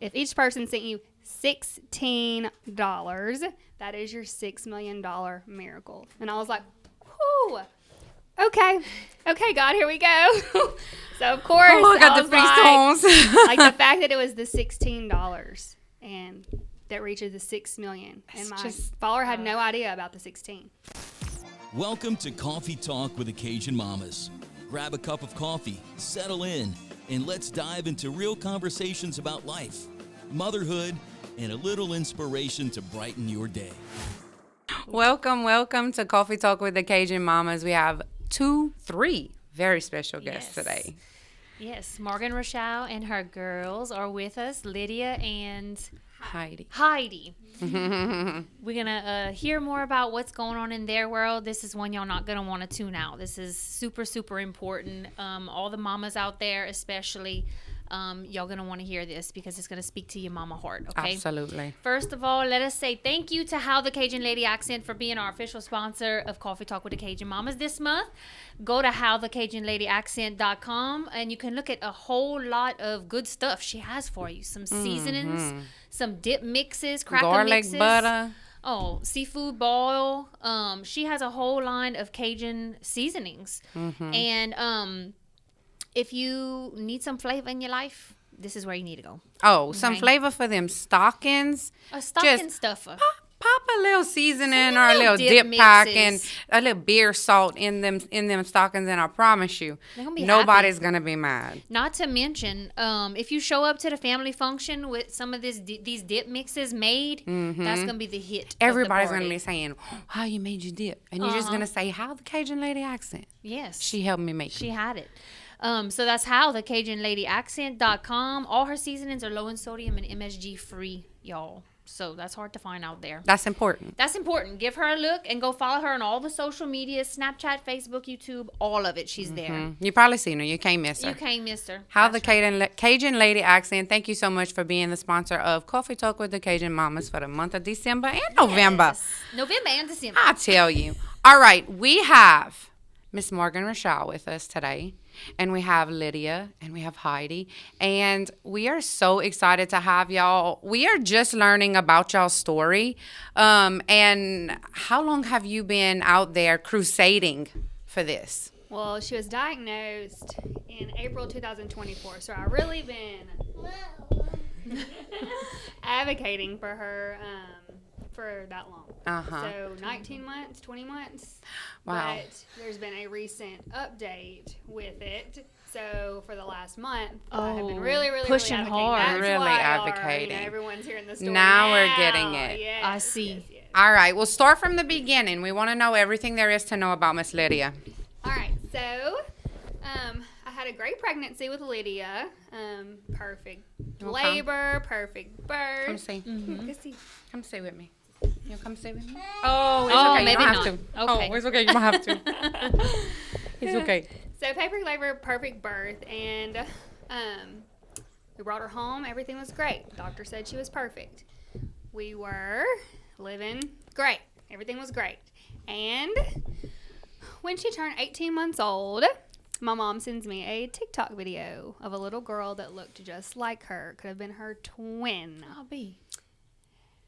If each person sent you $16, that is your $6 million miracle. And I was like, whew. Okay, God, here we go. So of course, I got the big stones. Like the fact that it was the $16 and that reaches the 6 million, and my follower had no idea about the 16. Welcome to Coffee Talk with the Cajun Mamas. Grab a cup of coffee, settle in, and let's dive into real conversations about life, motherhood, and a little inspiration to brighten your day. Welcome to Coffee Talk with the Cajun Mamas. We have three very special guests today. Yes, Morgan, Rachal, and her girls are with us, Lydia and Heidi. We're going to hear more about what's going on in their world. This is one y'all not going to want to tune out. This is super, super important. All the mamas out there, especially, y'all going to want to hear this because it's going to speak to your mama heart, okay? Absolutely. First of all, let us say thank you to How the Cajun Lady Accent for being our official sponsor of Coffee Talk with the Cajun Mamas this month. Go to howthecajunladyaccent.com and you can look at a whole lot of good stuff she has for you. Some seasonings, some dip mixes, cracker garlic mixes. butter. Oh, seafood boil. She has a whole line of Cajun seasonings. And if you need some flavor in your life, this is where you need to go. Oh, some flavor for them stockings. A stocking stuffer. Pop a little seasoning or a little dip pack and a little beer salt in them stockings, and I promise you, nobody's gonna be mad. Not to mention, if you show up to the family function with some of these dip mixes made, that's gonna be the hit. Everybody's gonna be saying, "How you made your dip?" And you're just gonna say, "How the Cajun Lady Accent." Yes, she helped me make it. She had it. So that's how the CajunLadyAccent.com. All her seasonings are low in sodium and MSG free, y'all. So that's hard to find out there. That's important. Give her a look and go follow her on all the social media, Snapchat, Facebook, YouTube, all of it. She's there. You probably seen her. You can't miss her. How the Cajun Lady Accent. Thank you so much for being the sponsor of Coffee Talk with the Cajun Mamas for the month of December and November. Yes. November and December. I tell you. All right, we have Miss Morgan Rachal with us today. And we have Lydia and we have Heidi. And we are so excited to have y'all. We are just learning about y'all's story. And how long have you been out there crusading for this? Well, she was diagnosed in April 2024. So I've really been advocating for her for that long. So 19 months, 20 months. Wow. But there's been a recent update with it. So for the last month, I have been really pushing advocating. hard. That's really why advocating. Everyone's hearing the story Now we're getting it. Yes, I see. Yes. All right, we'll start from the beginning. We want to know everything there is to know about Miss Lydia. All right, so I had a great pregnancy with Lydia. Perfect labor, perfect birth. Come see. Come sit with me. You come sit with me? Oh, it's okay. Maybe you don't not. have to. Okay. Oh, it's okay. You don't have to. It's okay. So perfect labor, perfect birth, and we brought her home. Everything was great. The doctor said she was perfect. We were living great. Everything was great. And when she turned 18 months old, my mom sends me a TikTok video of a little girl that looked just like her. Could have been her twin. I'll be.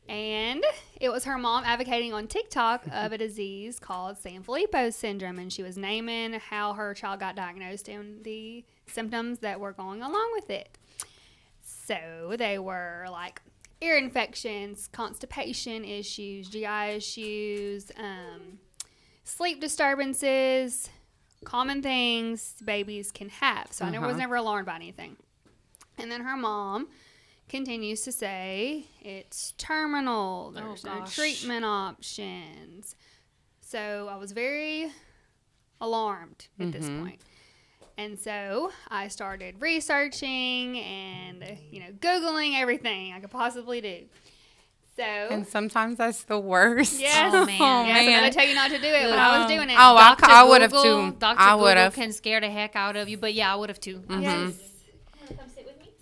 And it was her mom advocating on TikTok of a disease called Sanfilippo syndrome. And she was naming how her child got diagnosed and the symptoms that were going along with it. So they were like ear infections, constipation issues, GI issues, sleep disturbances, common things babies can have. So I was never alarmed by anything. And then her mom continues to say it's terminal. There's no treatment options. So I was very alarmed at this point. And so I started researching and, Googling everything I could possibly do. So. And sometimes that's the worst. Yes. Oh, man. Yes, I'm going to tell you not to do it, but I was doing it. Oh, I would have too. Dr. Google can scare the heck out of you, but yeah, I would have too. Yes.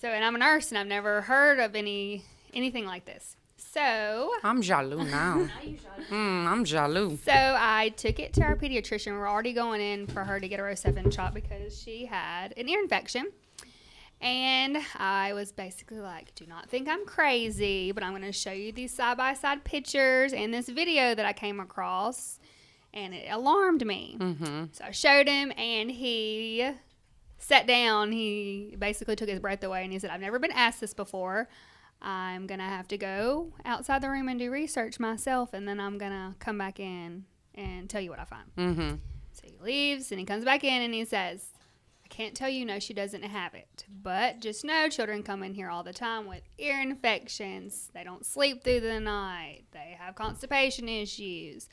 So, and I'm a nurse, and I've never heard of anything like this. So I'm jaloux now. I'm jaloux. So I took it to our pediatrician. We're already going in for her to get a Rocephin shot because she had an ear infection. And I was basically like, do not think I'm crazy, but I'm going to show you these side-by-side pictures and this video that I came across, and it alarmed me. So I showed him, and he sat down. He basically took his breath away, and he said, I've never been asked this before. I'm going to have to go outside the room and do research myself, and then I'm going to come back in and tell you what I find. So he leaves, and he comes back in, and he says, I can't tell you, no, she doesn't have it. But just know children come in here all the time with ear infections. They don't sleep through the night. They have constipation issues.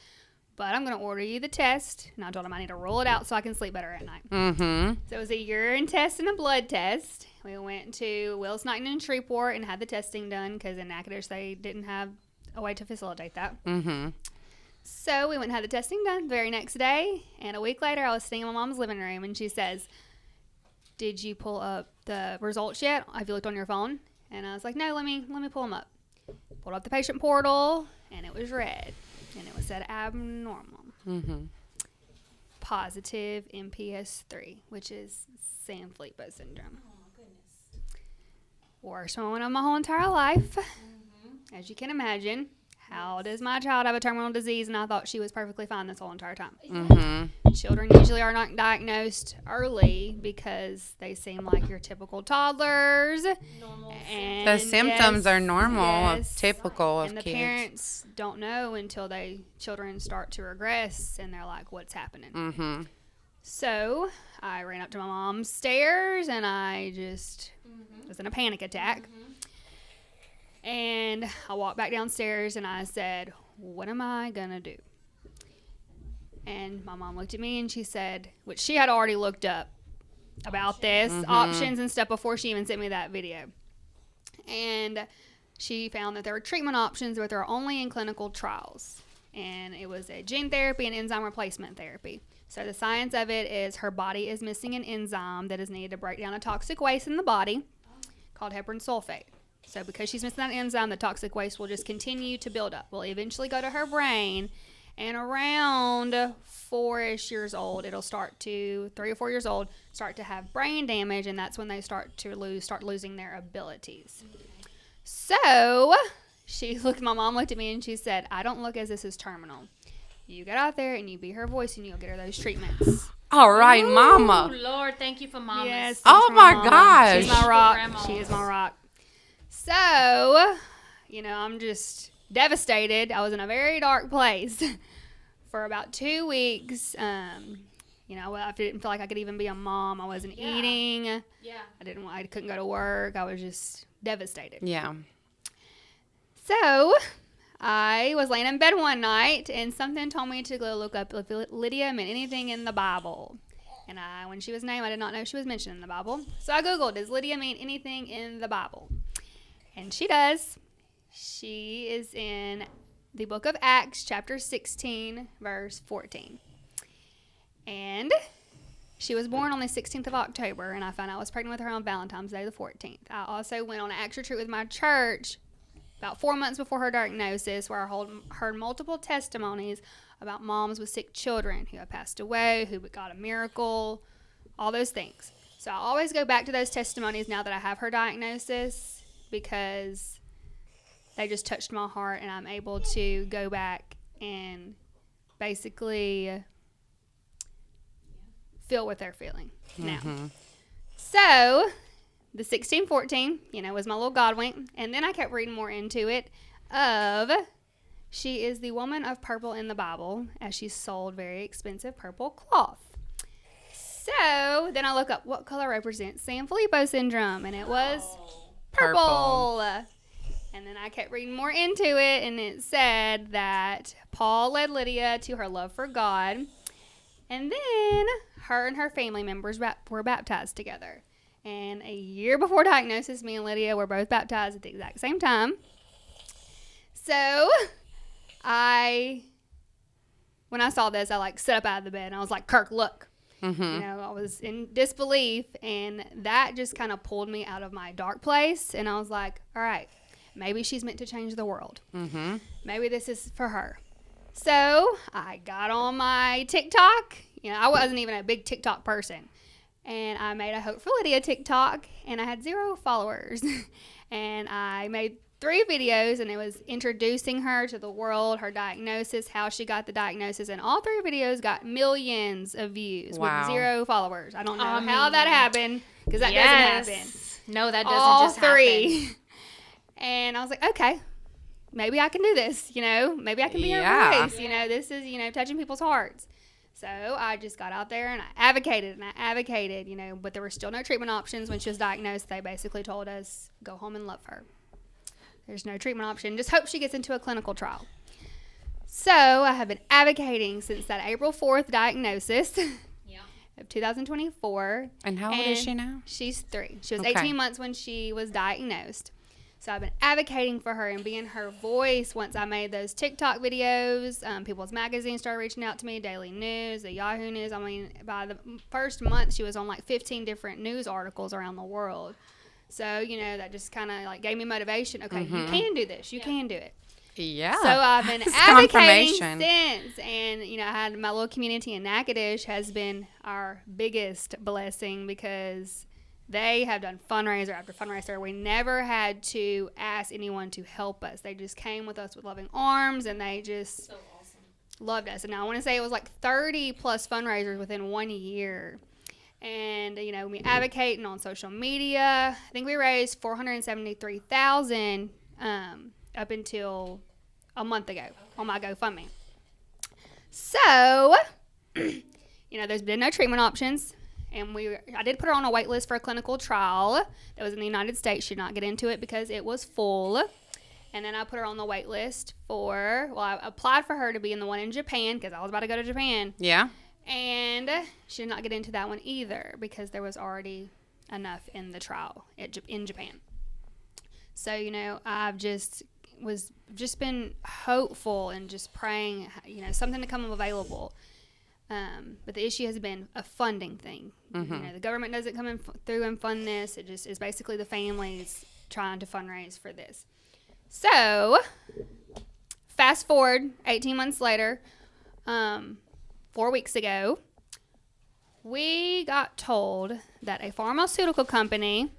But I'm going to order you the test. And I told him I need to roll it out so I can sleep better at night. So it was a urine test and a blood test. We went to Willis Knighton in Shreveport and had the testing done because in Natchitoches they didn't have a way to facilitate that. So we went and had the testing done the very next day. And a week later I was sitting in my mom's living room and she says, did you pull up the results yet? Have you looked on your phone? And I was like, no, let me pull them up. Pulled up the patient portal, and it was red. And it was said abnormal. Positive MPS III, which is Sanfilippo syndrome. Oh, my goodness. Worst moment of my whole entire life. As you can imagine. How does my child have a terminal disease? And I thought she was perfectly fine this whole entire time. Children usually are not diagnosed early because they seem like your typical toddlers. And The symptoms are normal, typical of and the kids. parents don't know until children start to regress, and they're like, what's happening? So I ran up to my mom's stairs, and I just was in a panic attack. And I walked back downstairs and I said, what am I going to do? And my mom looked at me and she said, which she had already looked up about this, options and stuff before she even sent me that video. And she found that there were treatment options, but they're only in clinical trials. And it was a gene therapy and enzyme replacement therapy. So the science of it is her body is missing an enzyme that is needed to break down a toxic waste in the body called heparan sulfate. So because she's missing that enzyme, the toxic waste will just continue to build up. Will eventually go to her brain, and around 4-ish years old, it'll start to, 3 or 4 years old, start to have brain damage, and that's when they start losing their abilities. So my mom looked at me and she said, I don't look as this is terminal. You get out there and you be her voice and you'll get her those treatments. All right, Mama. Oh, Lord, thank you for Mama. Yes. Oh, my gosh. She's my rock. Grandma. She is my rock. So, I'm just devastated. I was in a very dark place for about 2 weeks. I didn't feel like I could even be a mom. I wasn't eating. I couldn't go to work. I was just devastated. Yeah. So, I was laying in bed one night, and something told me to go look up if Lydia meant anything in the Bible. And when she was named, I did not know she was mentioned in the Bible. So I Googled, does Lydia mean anything in the Bible? And she does. She is in the book of Acts, chapter 16, verse 14. And she was born on the 16th of October, and I found out I was pregnant with her on Valentine's Day, the 14th. I also went on an Acts retreat with my church about 4 months before her diagnosis, where I heard multiple testimonies about moms with sick children who had passed away, who got a miracle, all those things. So I always go back to those testimonies now that I have her diagnosis, because they just touched my heart, and I'm able to go back and basically feel what they're feeling now. So the 1614, was my little Godwink, and then I kept reading more into it she is the woman of purple in the Bible, as she sold very expensive purple cloth. So then I look up what color represents Sanfilippo syndrome, and it was purple. And then I kept reading more into it, and it said that Paul led Lydia to her love for God, and then her and her family members were baptized together. And a year before diagnosis, me and Lydia were both baptized at the exact same time. So when I saw this, I sat up out of the bed, and I was like, Kirk, look. I was in disbelief, and that just kind of pulled me out of my dark place. And I was like, all right, maybe she's meant to change the world. Maybe this is for her. So I got on my TikTok. I wasn't even a big TikTok person. And I made a Hope for Lydia TikTok, and I had 0 followers. And I made 3 videos, and it was introducing her to the world, her diagnosis, how she got the diagnosis, and all 3 videos got millions of views with 0 followers. I don't know how that happened, because that doesn't happen. No, that doesn't all just 3. happen. And I was like, okay, maybe I can do this, maybe I can be her voice, this is, touching people's hearts. So I just got out there and I advocated, but there were still no treatment options. When she was diagnosed, they basically told us, go home and love her. There's no treatment option. Just hope she gets into a clinical trial. So I have been advocating since that April 4th diagnosis of 2024. And how old is she now? She's 3. She was 18 months when she was diagnosed. So I've been advocating for her and being her voice once I made those TikTok videos. People's Magazine started reaching out to me, Daily News, the Yahoo News. I mean, by the first month, she was on like 15 different news articles around the world. So, that just kind of like gave me motivation. Okay, you can do this. You can do it. Yeah. So I've been advocating since. And, I had my little community in Natchitoches has been our biggest blessing because they have done fundraiser after fundraiser. We never had to ask anyone to help us. They just came with us with loving arms, and they just loved us. And I want to say it was like 30 plus fundraisers within 1 year. And, we advocating on social media. I think we raised $473,000 up until a month ago on my GoFundMe. So, there's been no treatment options. And I did put her on a wait list for a clinical trial that was in the United States. She did not get into it because it was full. And then I put her on the wait list I applied for her to be in the one in Japan because I was about to go to Japan. Yeah. And she did not get into that one either because there was already enough in the trial in Japan. So, I've just been hopeful and just praying, something to come available. But the issue has been a funding thing. The government doesn't come through and fund this. It just is basically the families trying to fundraise for this. So, fast forward 18 months later, 4 weeks ago, we got told that a pharmaceutical company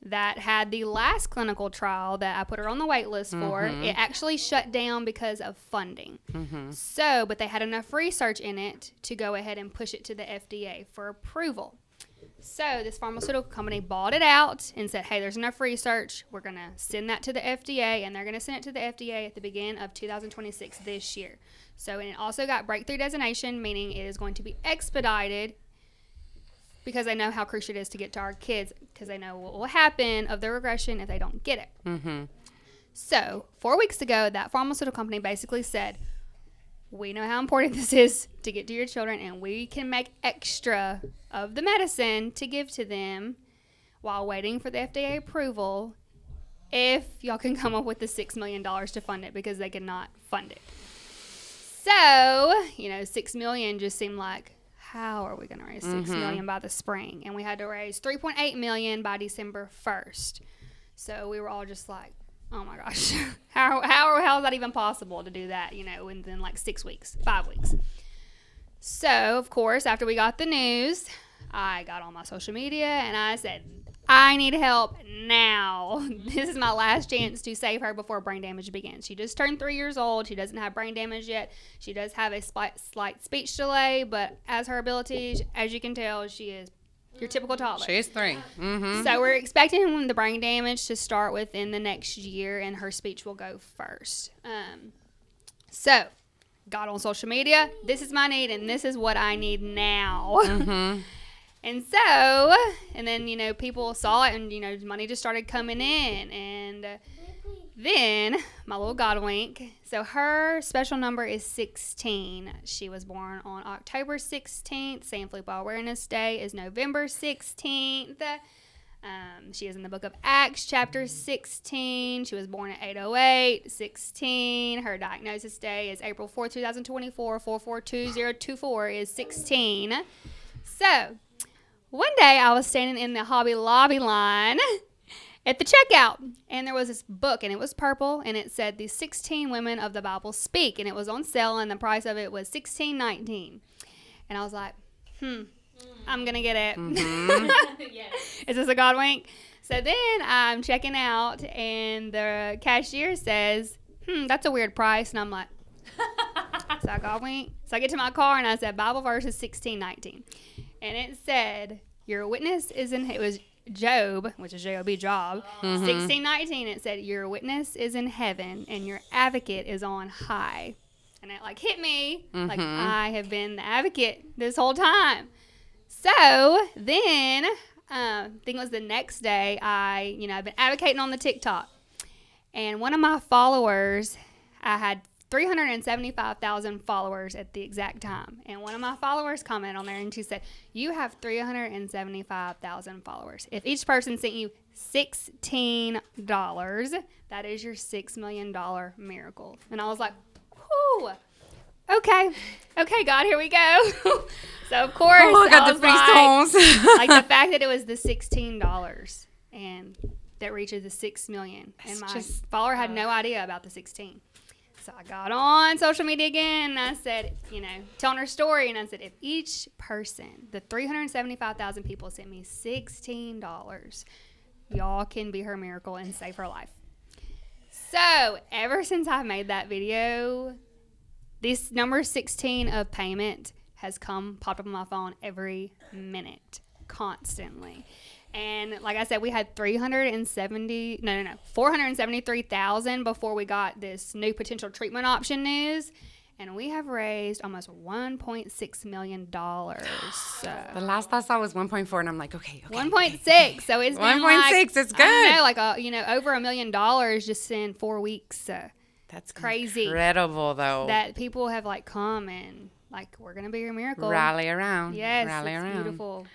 that had the last clinical trial that I put her on the wait list for, it actually shut down because of funding. So, but they had enough research in it to go ahead and push it to the FDA for approval. So this pharmaceutical company bought it out and said, hey, there's enough research. We're going to send that to the FDA, and they're going to send it to the FDA at the beginning of 2026 this year. So, and it also got breakthrough designation, meaning it is going to be expedited because they know how crucial it is to get to our kids because they know what will happen of the regression if they don't get it. So 4 weeks ago, that pharmaceutical company basically said, we know how important this is to get to your children, and we can make extra of the medicine to give to them while waiting for the FDA approval if y'all can come up with the $6 million to fund it because they cannot fund it. So, $6 million just seemed like, how are we going to raise $6 million by the spring? And we had to raise $3.8 million by December 1st. So we were all just like, oh my gosh, how is that even possible to do that, within like 6 weeks, 5 weeks? So, of course, after we got the news, I got on my social media and I said, I need help now. This is my last chance to save her before brain damage begins. She just turned 3 years old. She doesn't have brain damage yet. She does have a slight speech delay, but as her abilities, as you can tell, she is your typical toddler. She's 3. So we're expecting the brain damage to start within the next year, and her speech will go first. So got on social media. This is my need, and this is what I need now. And so, and then, people saw it, and, money just started coming in. And then my little Godwink, so her special number is 16. She was born on October 16th. Sanfilippo Awareness Day is November 16th. She is in the book of Acts, chapter 16. She was born at 8:08, 16. Her diagnosis day is April 4th, 2024. 442024 is 16. So, one day I was standing in the Hobby Lobby line at the checkout, and there was this book, and it was purple, and it said the 16 Women of the Bible Speak, and it was on sale, and the price of it was $16.19. And I was like, I'm going to get it. Yes. Is this a Godwink? So then I'm checking out, and the cashier says, that's a weird price. And I'm like, so I Godwink. So I get to my car, and I said, Bible verse is 16:19. And it said, your witness is in, it was Job, which is J-O-B, job. 16:19, it said, your witness is in heaven, and your advocate is on high. And it like hit me, like I have been the advocate this whole time. So then, I think it was the next day, I've been advocating on the TikTok. And one of my followers, I had 375,000 followers at the exact time. And one of my followers commented on there, and she said, you have 375,000 followers. If each person sent you $16, that is your $6 million miracle. And I was like, whew. Okay, God, here we go. So of course, I got the like, like the fact that it was the $16 and that reaches the 6 million, and my follower had no idea about the 16. So I got on social media again, and I said, telling her story, and I said, if each person, the 375,000 people, sent me $16, y'all can be her miracle and save her life. So ever since I made that video, this number 16 of payment has popped up on my phone every minute, constantly. And like I said, we had 473,000 before we got this new potential treatment option news. And we have raised almost $1.6 million. The last I saw was 1.4, and I'm like, okay. 1.6. So it's been 1.6. It's good. I don't know, over $1 million just in 4 weeks. That's crazy. Incredible, though. That people have come and we're gonna be your miracle. Rally around. Yes, Rally it's around. beautiful.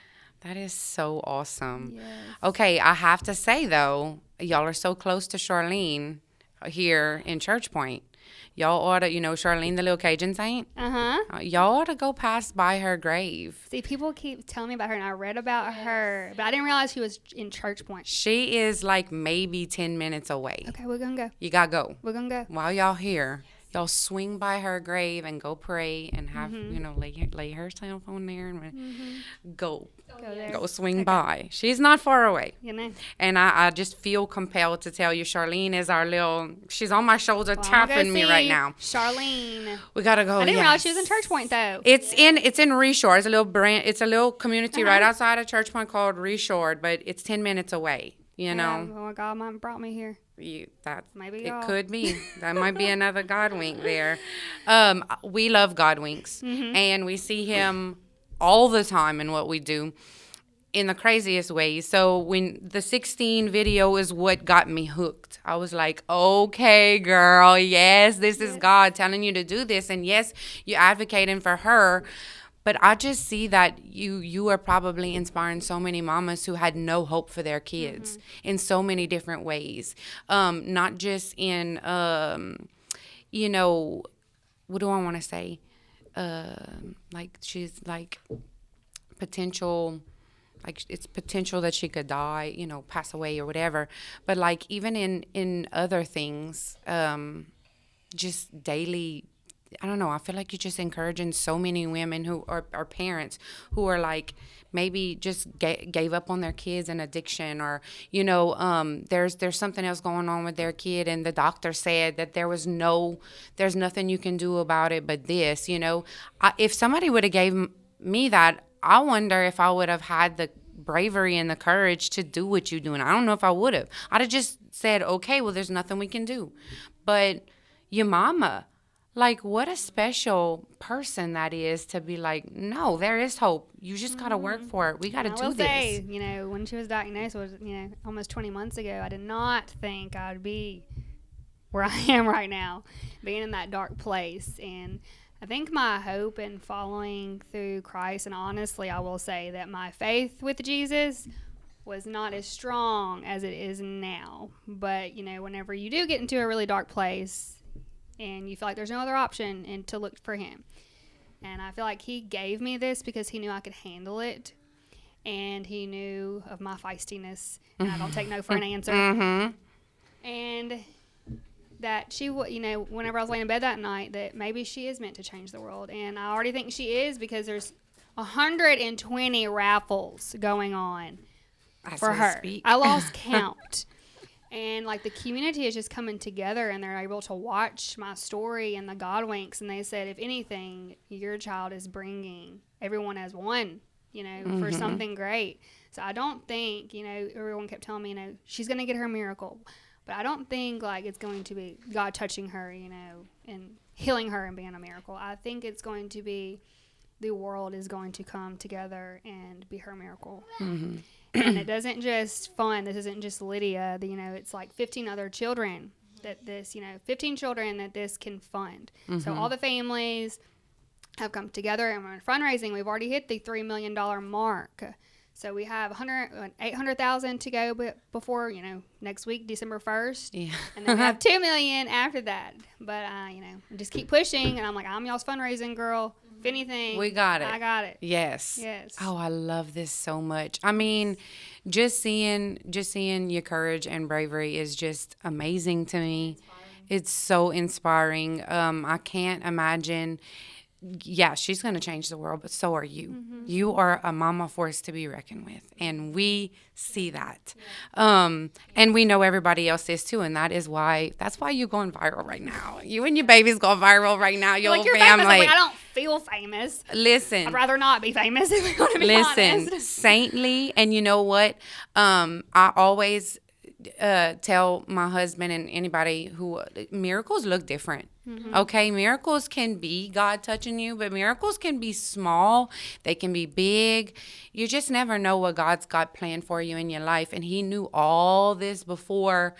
That is so awesome. Yes. Okay, I have to say, though, y'all are so close to Charlene here in Church Point. Y'all ought to, Charlene, the little Cajun saint. Y'all ought to go pass by her grave. See, people keep telling me about her, and I read about her, but I didn't realize she was in Church Point. She is maybe 10 minutes away. Okay, we're going to go. You got to go. We're going to go. While y'all here, y'all swing by her grave and go pray and have, lay her cell phone there and go there. Go swing by. She's not far away. And I just feel compelled to tell you, Charlene is she's on my shoulder tapping me right now. Charlene. We got to go. I didn't realize she was in Church Point, though. It's in Reshore. It's a little community right outside of Church Point called Reshore, but it's 10 minutes away, Oh my God, Mom brought me here. Maybe y'all. It could be. That might be another Godwink there. We love Godwinks, and we see him all the time in what we do in the craziest ways. So when the 16 video is what got me hooked. I was like, okay, girl, yes, this is God telling you to do this. And yes, you're advocating for her. But I just see that you are probably inspiring so many mamas who had no hope for their kids in so many different ways. Not just in, what do I want to say? She's potential, it's potential that she could die, pass away or whatever. But even in other things, just daily, I don't know. I feel like you're just encouraging so many women who are parents who are maybe just gave up on their kids and addiction, or there's something else going on with their kid, and the doctor said that there's nothing you can do about it but this. If somebody would have gave me that, I wonder if I would have had the bravery and the courage to do what you're doing. I don't know if I would have. I'd have just said, okay, well, there's nothing we can do. But your mama. What a special person that is to be no, there is hope. You just got to work for it. We got to do this. I will say, when she was diagnosed, almost 20 months ago, I did not think I'd be where I am right now, being in that dark place. And I think my hope in following through Christ, and honestly, I will say that my faith with Jesus was not as strong as it is now. But, whenever you do get into a really dark place, and you feel like there's no other option and to look for him. And I feel like he gave me this because he knew I could handle it. And he knew of my feistiness. And I don't take no for an answer. And that she, whenever I was laying in bed that night, that maybe she is meant to change the world. And I already think she is, because there's 120 raffles going on As for we her. speak. I lost count. And like the community is just coming together, and they're able to watch my story and the Godwinks, and they said, if anything, your child is bringing everyone as one, for something great. So I don't think, everyone kept telling me, she's going to get her miracle. But I don't think like it's going to be God touching her, and healing her and being a miracle. I think it's going to be the world is going to come together and be her miracle. Mm-hmm. And it doesn't just fun. This isn't just Lydia. It's like 15 other children that 15 children that this can fund. Mm-hmm. So all the families have come together, and we're fundraising. We've already hit the $3 million mark. So we have 800,000 to go before, next week, December 1st. Yeah. And then we have $2 million after that. But, just keep pushing. And I'm like, I'm y'all's fundraising girl. If anything, we got it. I got it. Yes. Yes. Oh, I love this so much. I mean, just seeing your courage and bravery is just amazing to me. It's so inspiring. I can't imagine. Yeah, she's going to change the world, but so are you. Mm-hmm. You are a mama force to be reckoned with, and we see that. Yeah. And we know everybody else is too, and that's why you're going viral right now. You and your baby's going viral right now, your like whole you're family. Famous. Like, I don't feel famous. Listen. I'd rather not be famous if we're going to be honest. Saintly, and you know what? I always tell my husband and anybody who miracles look different. Mm-hmm. Okay, miracles can be God touching you, but miracles can be small. They can be big. You just never know what God's got planned for you in your life, and He knew all this before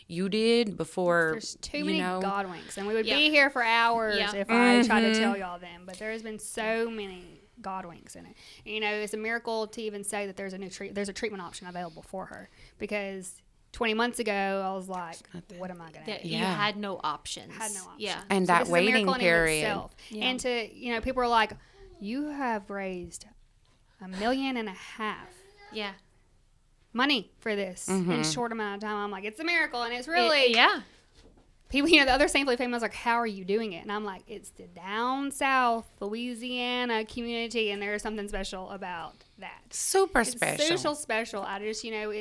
you did. There's too many Godwinks, and we would be here for hours if I tried to tell y'all them. But there has been so many Godwinks in it. It's a miracle to even say that there's a treatment option available for her, because 20 months ago, I was like, what am I going to do? You had no options. Yeah. And so that waiting period. Yeah. And to, people are like, you have raised $1.5 million. Yeah. Money for this in a short amount of time. I'm like, it's a miracle. And it's really. People, the other Sanfilippo family was like, how are you doing it? And I'm like, it's the down south Louisiana community, and there's something special about that. Super special. Special. I just, I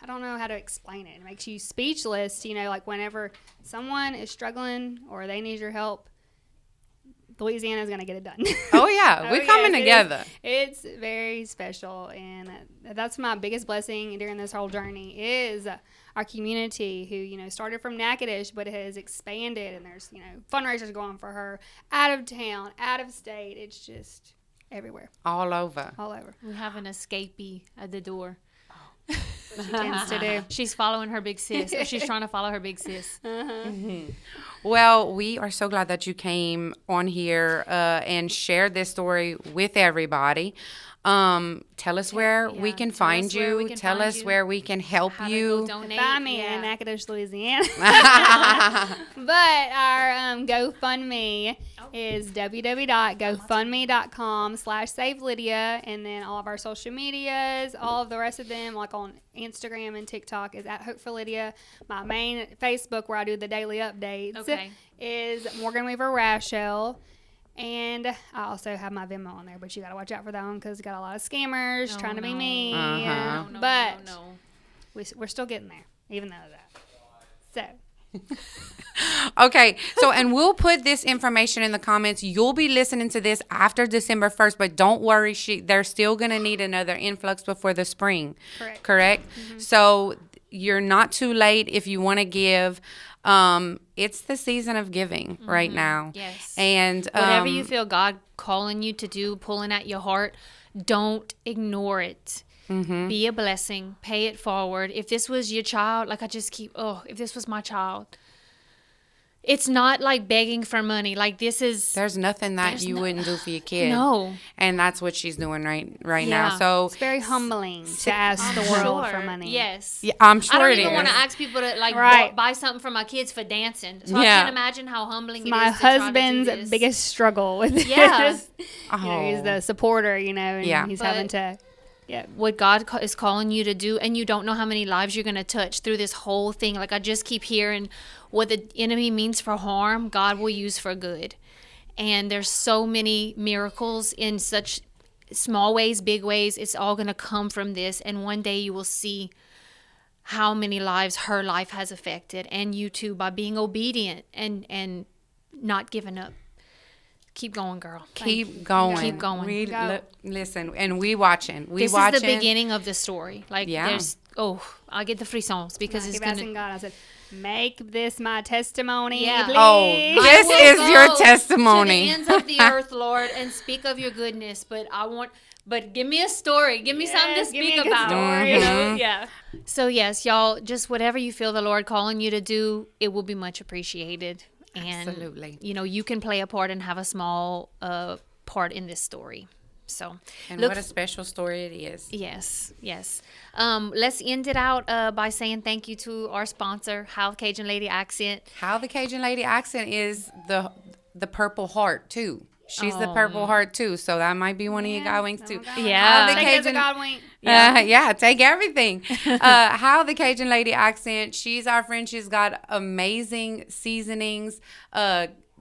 don't know how to explain it. It makes you speechless, like whenever someone is struggling or they need your help, Louisiana's going to get it done. Oh, yeah. We're coming together. It's very special. And that's my biggest blessing during this whole journey is our community who, started from Natchitoches, but has expanded. And there's, fundraisers going for her out of town, out of state. It's just everywhere. All over. We have an escapee at the door. She tends to do. She's following her big sis. Or she's trying to follow her big sis. Mm-hmm. Well, we are so glad that you came on here and shared this story with everybody. Tell us where we can find you. Tell us where we can help you. Find me in Natchitoches, Louisiana. But our GoFundMe is www.gofundme.com/Save Lydia, and then all of our social medias, all of the rest of them, like on Instagram and TikTok, is at Hope for Lydia. My main Facebook, where I do the daily updates, is Morgan Weaver Rachal. And I also have my Venmo on there, but you got to watch out for that one because it's got a lot of scammers trying to be mean. But we're still getting there, even though that. So. Okay. So, and we'll put this information in the comments. You'll be listening to this after December 1st, but don't worry. They're still going to need another influx before the spring. Correct? Mm-hmm. So you're not too late if you want to give. It's the season of giving right now. Yes. And whatever you feel God calling you to do, pulling at your heart, don't ignore it. Mm-hmm. Be a blessing. Pay it forward. If this was your child, like if this was my child, it's not like begging for money. Like there's nothing that you wouldn't do for your kid. No. And that's what she's doing right now. So it's very humbling to ask the world for money. Yes. Yeah, I'm sure I it don't even is. want to ask people to buy something for my kids for dancing. So I can't imagine how humbling it is. My husband's biggest struggle with this. He's the supporter, and he's having to. Yeah, what God is calling you to do, and you don't know how many lives you're going to touch through this whole thing. Like, I just keep hearing what the enemy means for harm, God will use for good. And there's so many miracles in such small ways, big ways, it's all going to come from this. And one day you will see how many lives her life has affected, and you too, by being obedient and not giving up. Keep going, girl. Keep going. Keep going. We Go. listen, and we watching. This is the beginning of the story. Like, Yeah. there's, I get the frissons because I it's keep going asking to. God. I said, make this my testimony, Yeah. please. Oh, this is your testimony. To the ends of the earth, Lord, and speak of your goodness. But give me a story. Give me something to Yes, give me speak a good about. story. You know? Yeah. So yes, y'all, just whatever you feel the Lord calling you to do, it will be much appreciated. And Absolutely. you can play a part and have a small part in this story. So And look what a special story it is. Yes. Let's end it out by saying thank you to our sponsor, How the Cajun Lady Accent. How the Cajun Lady accent is the Purple Heart too. She's the Purple Heart too, so that might be one of your Godwinks too. Yeah. How the Take it as a Cajun, Godwink. yeah, take everything. How the Cajun Lady accent. She's our friend. She's got amazing seasonings.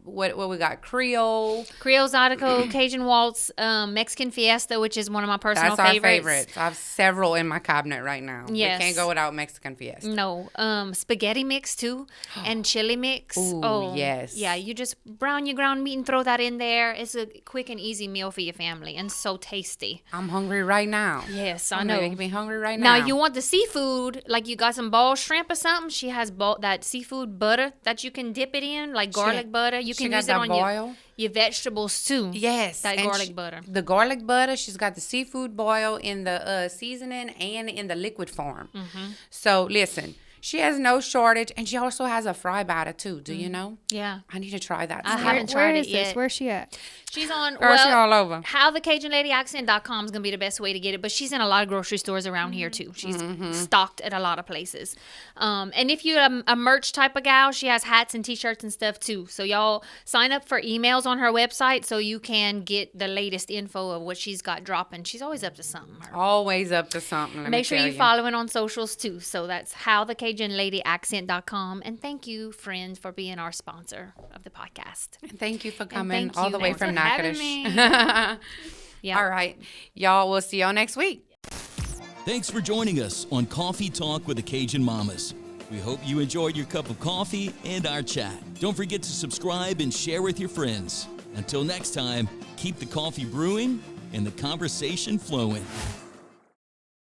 What we got? Creole Zydeco, Cajun Waltz, Mexican Fiesta, which is one of my personal That's our favorites. favorites. I have several in my cabinet right now. Yes. We can't go without Mexican Fiesta. No, spaghetti mix too, and chili mix. Ooh, yes. Yeah, you just brown your ground meat and throw that in there. It's a quick and easy meal for your family, and so tasty. I'm hungry right now. Yes, I I'm know. making me hungry right now. Now you want the seafood, like you got some ball shrimp or something. She has that seafood butter that you can dip it in, like garlic butter. You she can got use it that on boil? your vegetables too. Yes, that and garlic butter. The garlic butter. She's got the seafood boil in the seasoning and in the liquid form. Mm-hmm. So listen, she has no shortage, and she also has a fry batter too. Do you know? Yeah. I need to try that. I still. haven't Where tried is it this? yet. Where's she at? She's on, Girl, she all over. howthecajunladyaccent.com is going to be the best way to get it. But she's in a lot of grocery stores around here, too. She's stocked at a lot of places. And if you're a merch type of gal, she has hats and T-shirts and stuff, too. So y'all sign up for emails on her website so you can get the latest info of what she's got dropping. She's always up to something. Her. Always up to something. Let me Make sure tell you follow it on socials, too. So that's howthecajunladyaccent.com. And thank you, friends, for being our sponsor of the podcast. And thank you for coming thank all you. the way Thanks from for having Natchitoches. Yeah. All right, y'all. We'll see y'all next week. Thanks for joining us on Coffee Talk with the Cajun Mamas. We hope you enjoyed your cup of coffee and our chat. Don't forget to subscribe and share with your friends. Until next time, keep the coffee brewing and the conversation flowing.